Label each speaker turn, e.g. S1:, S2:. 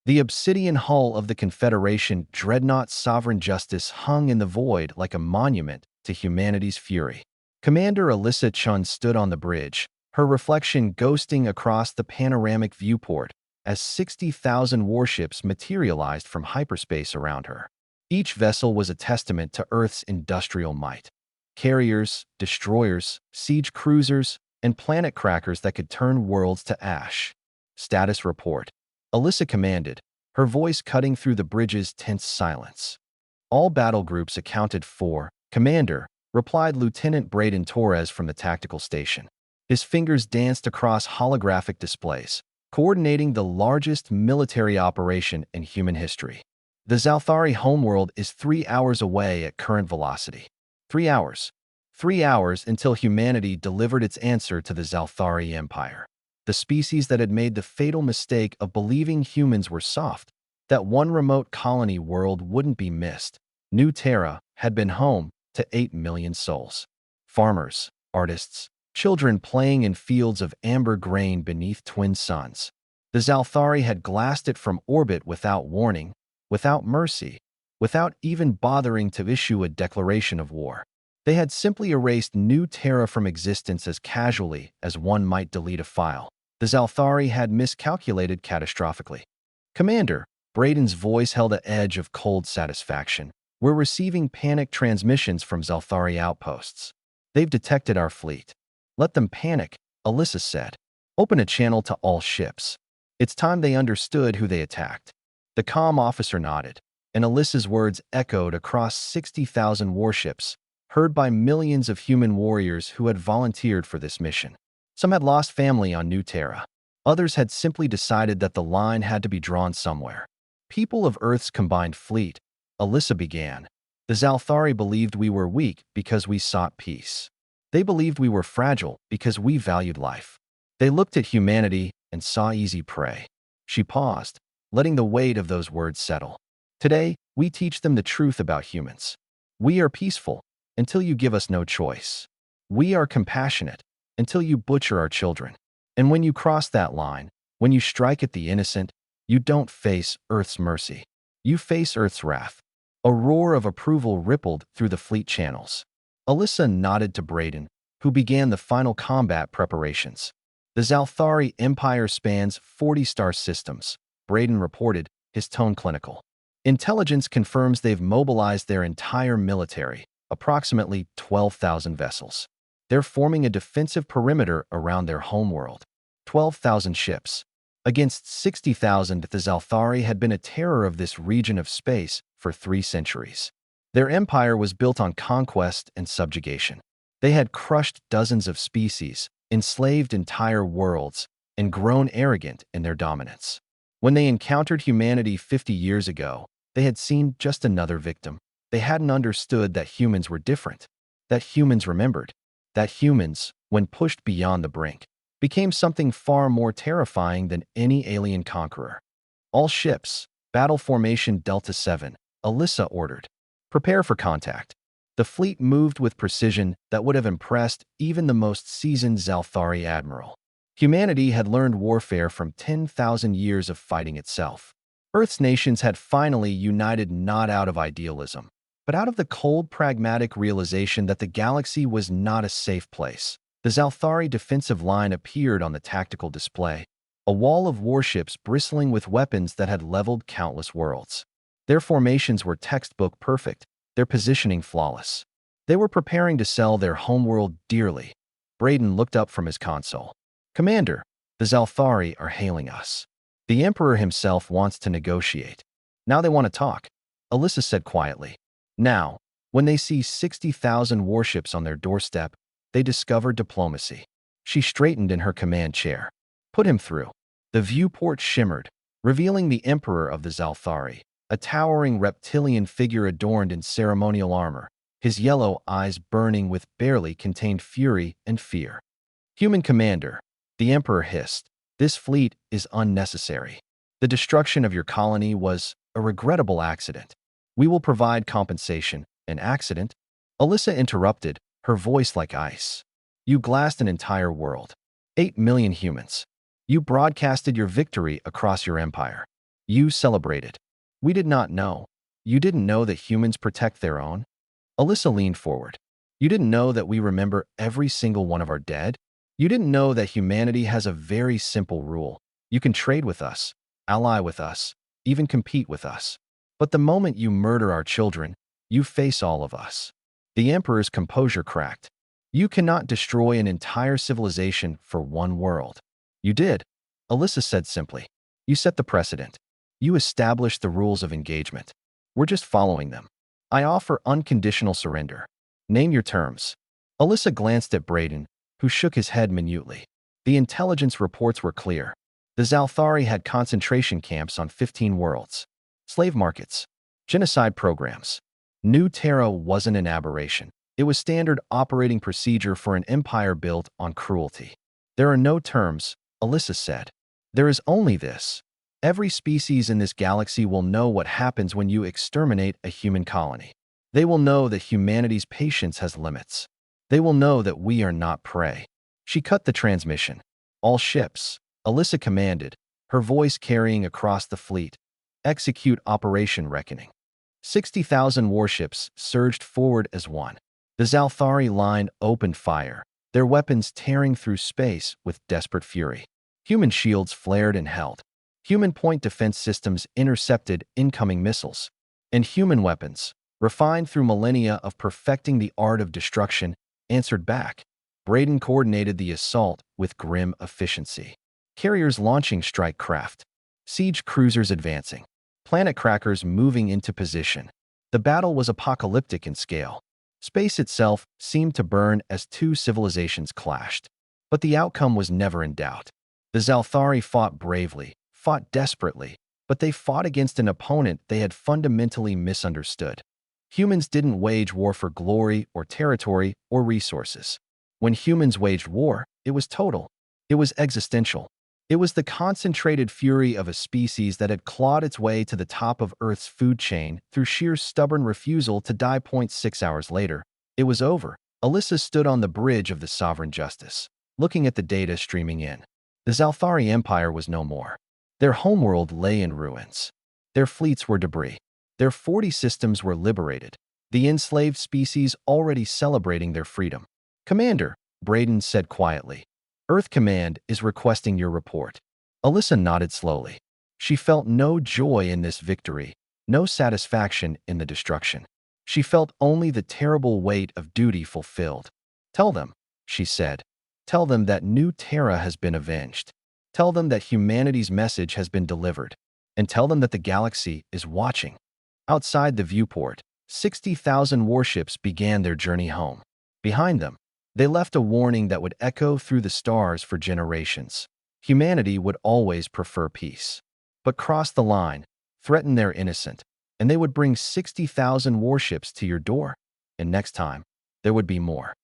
S1: The obsidian hull of the Confederation Dreadnought's sovereign justice hung in the void like a monument to humanity's fury. Commander Alyssa Chun stood on the bridge, her reflection ghosting across the panoramic viewport as 60,000 warships materialized from hyperspace around her. Each vessel was a testament to Earth's industrial might. Carriers, destroyers, siege cruisers, and planet crackers that could turn worlds to ash. Status report. Alyssa commanded, her voice cutting through the bridge's tense silence. All battle groups accounted for. Commander, replied Lieutenant Braden Torres from the tactical station. His fingers danced across holographic displays, coordinating the largest military operation in human history. The Zalthari homeworld is 3 hours away at current velocity. 3 hours. 3 hours until humanity delivered its answer to the Zalthari Empire. The species that had made the fatal mistake of believing humans were soft, that one remote colony world wouldn't be missed. New Terra had been home to 8 million souls. Farmers, artists, children playing in fields of amber grain beneath twin suns. The Zalthari had glassed it from orbit without warning, without mercy, without even bothering to issue a declaration of war. They had simply erased New Terra from existence as casually as one might delete a file. The Zalthari had miscalculated catastrophically. Commander, Braden's voice held an edge of cold satisfaction. We're receiving panic transmissions from Zalthari outposts. They've detected our fleet. Let them panic, Alyssa said. Open a channel to all ships. It's time they understood who they attacked. The comm officer nodded, and Alyssa's words echoed across 60,000 warships, heard by millions of human warriors who had volunteered for this mission. Some had lost family on New Terra. Others had simply decided that the line had to be drawn somewhere. People of Earth's combined fleet, Alyssa began. The Zalthari believed we were weak because we sought peace. They believed we were fragile because we valued life. They looked at humanity and saw easy prey. She paused, letting the weight of those words settle. Today, we teach them the truth about humans. We are peaceful until you give us no choice. We are compassionate until you butcher our children. And when you cross that line, when you strike at the innocent, you don't face Earth's mercy. You face Earth's wrath. A roar of approval rippled through the fleet channels. Alyssa nodded to Braden, who began the final combat preparations. The Zalthari Empire spans 40 star systems, Braden reported, his tone clinical. Intelligence confirms they've mobilized their entire military, approximately 12,000 vessels. They're forming a defensive perimeter around their homeworld. 12,000 ships. Against 60,000, the Zalthari had been a terror of this region of space for 3 centuries. Their empire was built on conquest and subjugation. They had crushed dozens of species, enslaved entire worlds, and grown arrogant in their dominance. When they encountered humanity 50 years ago, they had seen just another victim. They hadn't understood that humans were different, that humans remembered, that humans, when pushed beyond the brink, became something far more terrifying than any alien conqueror. All ships, battle formation Delta 7, Alyssa ordered. Prepare for contact. The fleet moved with precision that would have impressed even the most seasoned Zalthari admiral. Humanity had learned warfare from 10,000 years of fighting itself. Earth's nations had finally united not out of idealism, but out of the cold, pragmatic realization that the galaxy was not a safe place. The Zalthari defensive line appeared on the tactical display, a wall of warships bristling with weapons that had leveled countless worlds. Their formations were textbook perfect, their positioning flawless. They were preparing to sell their homeworld dearly. Braden looked up from his console. Commander, the Zalthari are hailing us. The Emperor himself wants to negotiate. Now they want to talk, Alyssa said quietly. Now, when they see 60,000 warships on their doorstep, they discover diplomacy. She straightened in her command chair. Put him through. The viewport shimmered, revealing the Emperor of the Zalthari, a towering reptilian figure adorned in ceremonial armor, his yellow eyes burning with barely contained fury and fear. Human commander, the Emperor hissed, this fleet is unnecessary. The destruction of your colony was a regrettable accident. We will provide compensation. An accident? Alyssa interrupted, her voice like ice. You glassed an entire world. 8 million humans. You broadcasted your victory across your empire. You celebrated. We did not know. You didn't know that humans protect their own? Alyssa leaned forward. You didn't know that we remember every single one of our dead? You didn't know that humanity has a very simple rule. You can trade with us, ally with us, even compete with us. But the moment you murder our children, you face all of us. The Emperor's composure cracked. You cannot destroy an entire civilization for one world. You did, Alyssa said simply. You set the precedent. You established the rules of engagement. We're just following them. I offer unconditional surrender. Name your terms. Alyssa glanced at Braden, who shook his head minutely. The intelligence reports were clear. The Zalthari had concentration camps on 15 worlds, slave markets, genocide programs. New Terra wasn't an aberration. It was standard operating procedure for an empire built on cruelty. There are no terms, Alyssa said. There is only this. Every species in this galaxy will know what happens when you exterminate a human colony. They will know that humanity's patience has limits. They will know that we are not prey. She cut the transmission. All ships, Alyssa commanded, her voice carrying across the fleet. Execute Operation Reckoning. 60,000 warships surged forward as one. The Zalthari line opened fire, their weapons tearing through space with desperate fury. Human shields flared and held. Human point defense systems intercepted incoming missiles. And human weapons, refined through millennia of perfecting the art of destruction, answered back. Braden coordinated the assault with grim efficiency. Carriers launching strike craft. Siege cruisers advancing. Planet crackers moving into position. The battle was apocalyptic in scale. Space itself seemed to burn as two civilizations clashed. But the outcome was never in doubt. The Zalthari fought bravely, fought desperately, but they fought against an opponent they had fundamentally misunderstood. Humans didn't wage war for glory or territory or resources. When humans waged war, it was total. It was existential. It was the concentrated fury of a species that had clawed its way to the top of Earth's food chain through sheer stubborn refusal to die. 6 hours later, it was over. Alyssa stood on the bridge of the Sovereign Justice, looking at the data streaming in. The Zalthari Empire was no more. Their homeworld lay in ruins. Their fleets were debris. Their 40 systems were liberated, the enslaved species already celebrating their freedom. Commander, Braden said quietly, Earth Command is requesting your report. Alyssa nodded slowly. She felt no joy in this victory, no satisfaction in the destruction. She felt only the terrible weight of duty fulfilled. Tell them, she said. Tell them that New Terra has been avenged. Tell them that humanity's message has been delivered. And tell them that the galaxy is watching. Outside the viewport, 60,000 warships began their journey home. Behind them, they left a warning that would echo through the stars for generations. Humanity would always prefer peace. But cross the line, threaten their innocent, and they would bring 60,000 warships to your door. And next time, there would be more.